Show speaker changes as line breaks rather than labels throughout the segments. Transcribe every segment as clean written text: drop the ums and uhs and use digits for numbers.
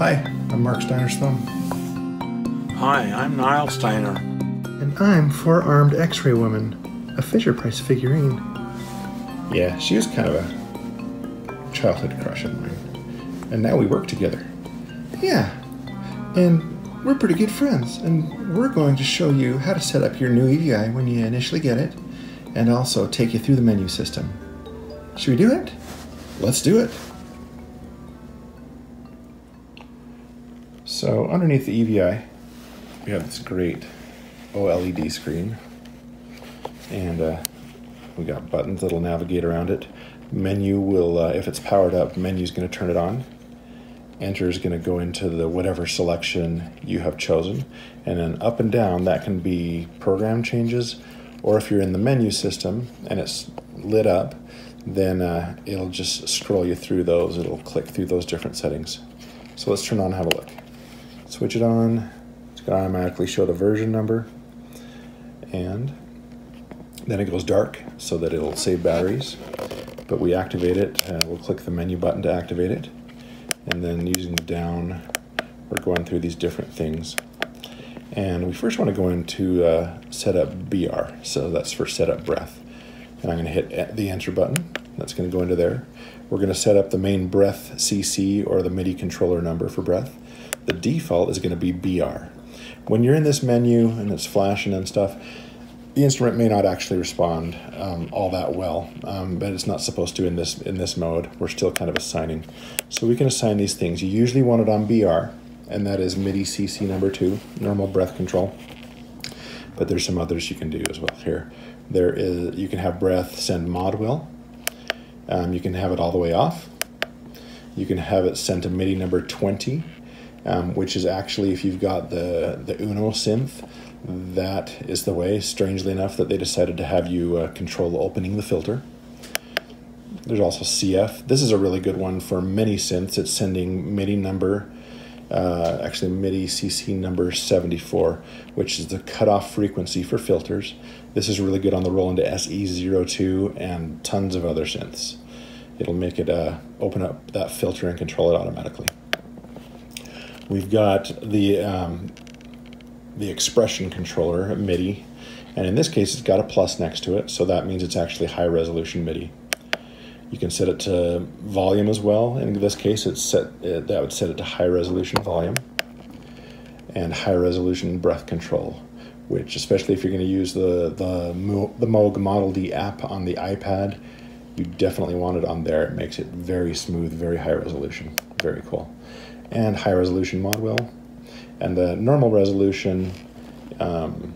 Hi, I'm Mark Steiner's thumb.
Hi, I'm Nyle Steiner.
And I'm Four-Armed X-Ray Woman, a Fisher-Price figurine. Yeah, she was kind of a childhood crush of mine. And now we work together. Yeah, and we're pretty good friends, and we're going to show you how to set up your NuEVI when you initially get it, and also take you through the menu system. Should we do it? Let's do it. So underneath the EVI, we have this great OLED screen, and we got buttons that'll navigate around it. Menu will, if it's powered up, menu's going to turn it on. Enter is going to go into the whatever selection you have chosen, and then up and down that can be program changes, or if you're in the menu system and it's lit up, then it'll just scroll you through those. It'll click through those different settings. So let's turn on and have a look. Switch it on. It's going to automatically show the version number, and then it goes dark so that it'll save batteries. But we activate it. We'll click the menu button to activate it, and then using the down, we're going through these different things. And we first want to go into set up BR, so that's for set up breath. And I'm going to hit the enter button. That's going to go into there. We're going to set up the main breath CC, or the MIDI controller number for breath. The default is going to be BR. When you're in this menu and it's flashing and stuff, the instrument may not actually respond all that well, but it's not supposed to in this mode. We're still kind of assigning. So we can assign these things. You usually want it on BR, and that is MIDI CC number 2, normal breath control. But there's some others you can do as well here. You can have breath send mod will. You can have it all the way off. You can have it sent to MIDI number 20, which is actually, if you've got the Uno synth, that is the way, strangely enough, that they decided to have you control opening the filter. There's also CF. This is a really good one for many synths. It's sending MIDI number, actually MIDI CC number 74, which is the cutoff frequency for filters. This is really good on the Roland SE02 and tons of other synths. It'll make it open up that filter and control it automatically. We've got the expression controller, MIDI, and in this case it's got a plus next to it, so that means it's actually high resolution MIDI. You can set it to volume as well. In this case, that would set it to high resolution volume and high resolution breath control, which, especially if you're going to use the Moog Model D app on the iPad, you definitely want it on there. It makes it very smooth, very high resolution. Very cool. And high resolution mod will. And the normal resolution, and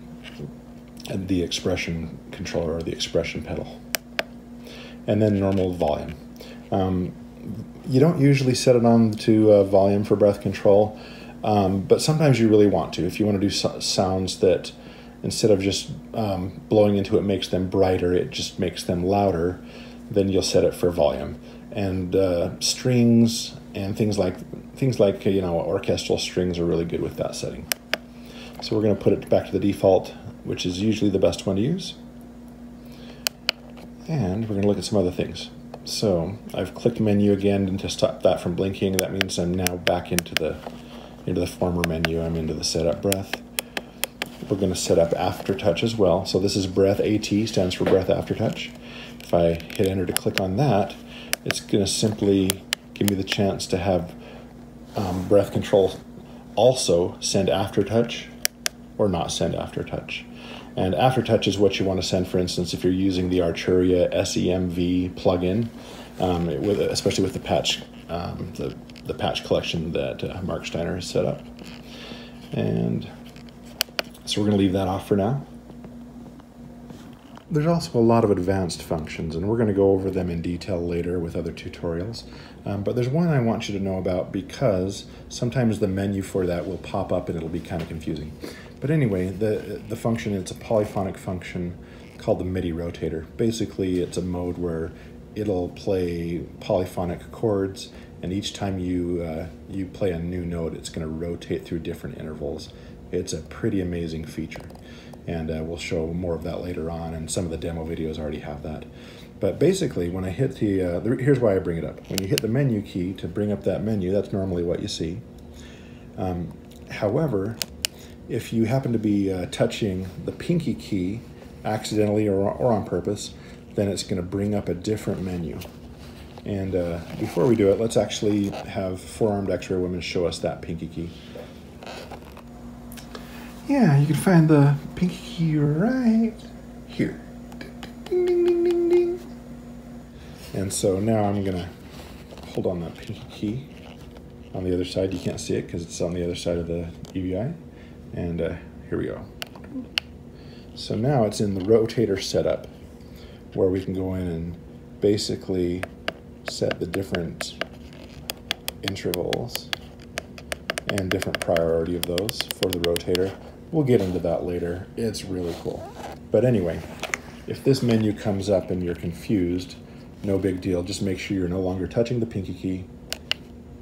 the expression controller, or the expression pedal. And then normal volume. You don't usually set it on to volume for breath control, but sometimes you really want to. If you want to do sounds that, instead of just blowing into it makes them brighter, it just makes them louder, then you'll set it for volume. And strings and things like orchestral strings are really good with that setting. So we're going to put it back to the default, which is usually the best one to use. And we're going to look at some other things. So I've clicked menu again, and to stop that from blinking, that means I'm now back into the former menu. I'm into the setup breath. We're going to set up aftertouch as well. So this is breath AT, stands for breath aftertouch. If I hit enter to click on that, it's going to simply give me the chance to have breath control also send aftertouch or not send aftertouch. And aftertouch is what you want to send, for instance, if you're using the Arturia SEMV plugin, especially with the patch, the patch collection that Mark Steiner has set up. And so we're going to leave that off for now. There's also a lot of advanced functions, and we're going to go over them in detail later with other tutorials. But there's one I want you to know about, because sometimes the menu for that will pop up and it'll be kind of confusing. But anyway, the function, it's a polyphonic function called the MIDI Rotator. Basically, it's a mode where it'll play polyphonic chords, and each time you play a new note, it's going to rotate through different intervals. It's a pretty amazing feature, and we'll show more of that later on, and some of the demo videos already have that. But basically, when I hit here's why I bring it up. When you hit the menu key to bring up that menu, that's normally what you see. However, if you happen to be touching the pinky key accidentally or on purpose, then it's going to bring up a different menu. And before we do it, let's actually have four-armed X-ray women show us that pinky key. Yeah, you can find the pinky key right here. Ding, ding, ding, ding, ding. And so now I'm going to hold on that pinky key on the other side. You can't see it because it's on the other side of the EVI. And here we go. So now it's in the rotator setup where we can go in and basically set the different intervals and different priority of those for the rotator. We'll get into that later. It's really cool. But anyway, if this menu comes up and you're confused, no big deal. Just make sure you're no longer touching the pinky key.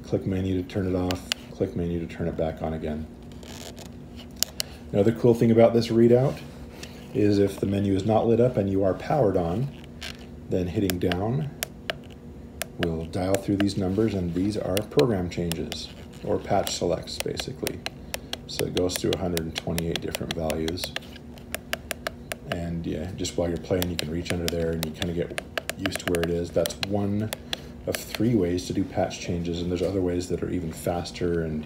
Click menu to turn it off. Click menu to turn it back on again. Another cool thing about this readout is if the menu is not lit up and you are powered on, then hitting down will dial through these numbers, and these are program changes or patch selects basically. So it goes through 128 different values. And yeah, just while you're playing, you can reach under there and you kind of get used to where it is. That's one of 3 ways to do patch changes, and there's other ways that are even faster and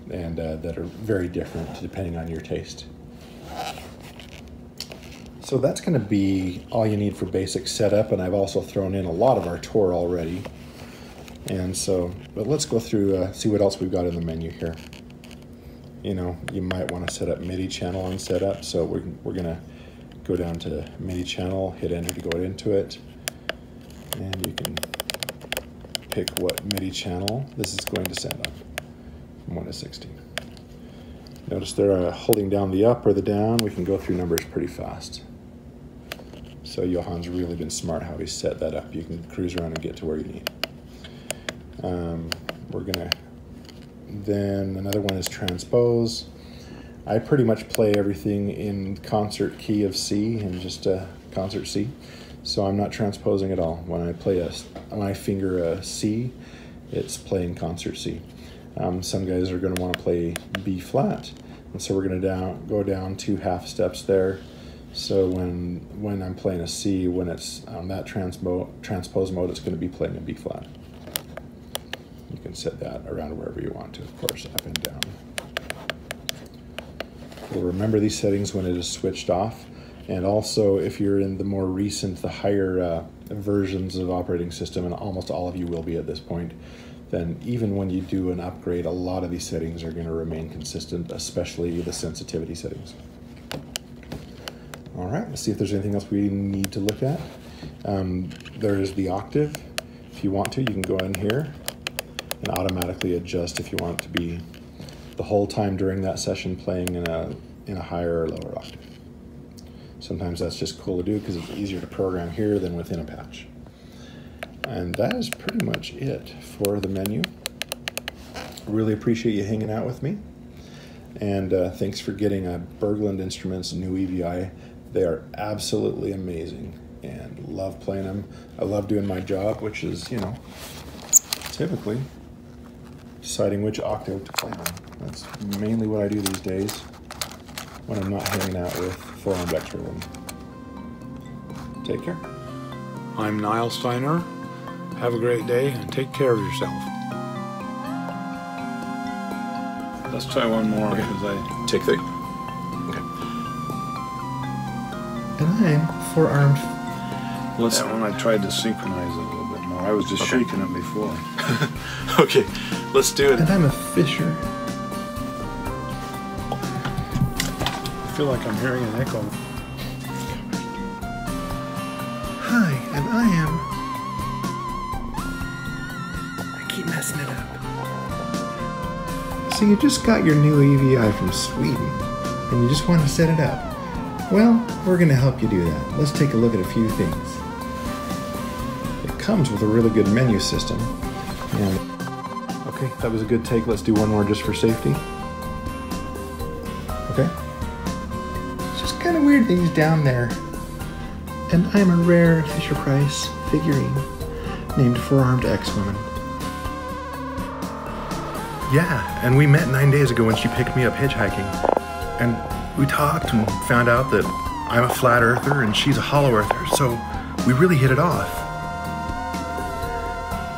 that are very different depending on your taste. So that's going to be all you need for basic setup, and I've also thrown in a lot of our tour already. And so, but let's go through, see what else we've got in the menu here. You know, you might want to set up MIDI channel and setup, so we're going to go down to MIDI channel, hit enter to go into it, and you can pick what MIDI channel this is going to send on, from 1 to 16. Notice there, holding down the up or the down, we can go through numbers pretty fast. So Johan's really been smart how he set that up. You can cruise around and get to where you need. We're gonna, then another one is transpose. I pretty much play everything in concert key of C and just concert C. So I'm not transposing at all. When I finger a C, it's playing concert C. Some guys are going to want to play B flat, and so we're going to go down 2 half steps there. So when I'm playing a C, when it's on that transpose mode, it's going to be playing a B flat. You can set that around wherever you want to, of course, up and down. We'll remember these settings when it is switched off. And also, if you're in the more recent, the higher versions of operating system, and almost all of you will be at this point, then even when you do an upgrade, a lot of these settings are going to remain consistent, especially the sensitivity settings. All right, let's see if there's anything else we need to look at. There is the octave. If you want to, you can go in here and automatically adjust if you want it to be the whole time during that session playing in a higher or lower octave. Sometimes that's just cool to do because it's easier to program here than within a patch. And that is pretty much it for the menu. Really appreciate you hanging out with me. And thanks for getting a Berglund Instruments NuEVI. They are absolutely amazing and love playing them. I love doing my job, which is, you know, typically deciding which octave to play on. That's mainly what I do these days when I'm not hanging out with four-armed X-ray women. Take care.
I'm Nyle Steiner. Have a great day and take care of yourself. Let's try one more because
Take 3. Okay. And I'm four-armed.
That one I tried to synchronize it a little bit more. I was just shaking it before.
Okay, let's do it. And I'm a fisher.
I feel like I'm hearing an echo.
Hi, and I am... I keep messing it up. So you just got your NuEVI from Sweden, and you just want to set it up. Well, we're going to help you do that. Let's take a look at a few things. It comes with a really good menu system. And okay, that was a good take. Let's do one more just for safety. Okay. It's just kind of weird that he's down there. And I'm a rare Fisher-Price figurine named Four-Armed X-Woman. Yeah, and we met 9 days ago when she picked me up hitchhiking. And we talked and found out that I'm a flat earther and she's a hollow earther, so we really hit it off.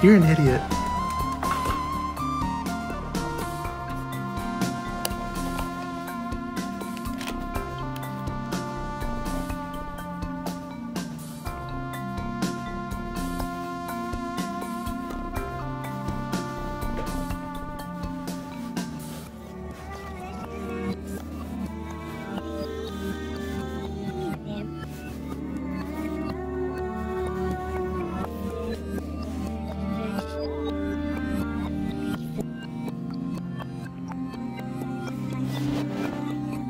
You're an idiot.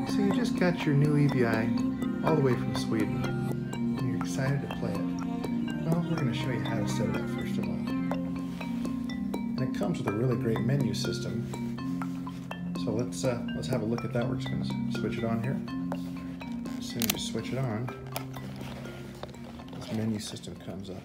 So you just got your NuEVI all the way from Sweden, and you're excited to play it. Well, we're going to show you how to set it up first of all. And it comes with a really great menu system. So let's have a look at that. We're just going to switch it on here. As soon as you switch it on, this menu system comes up.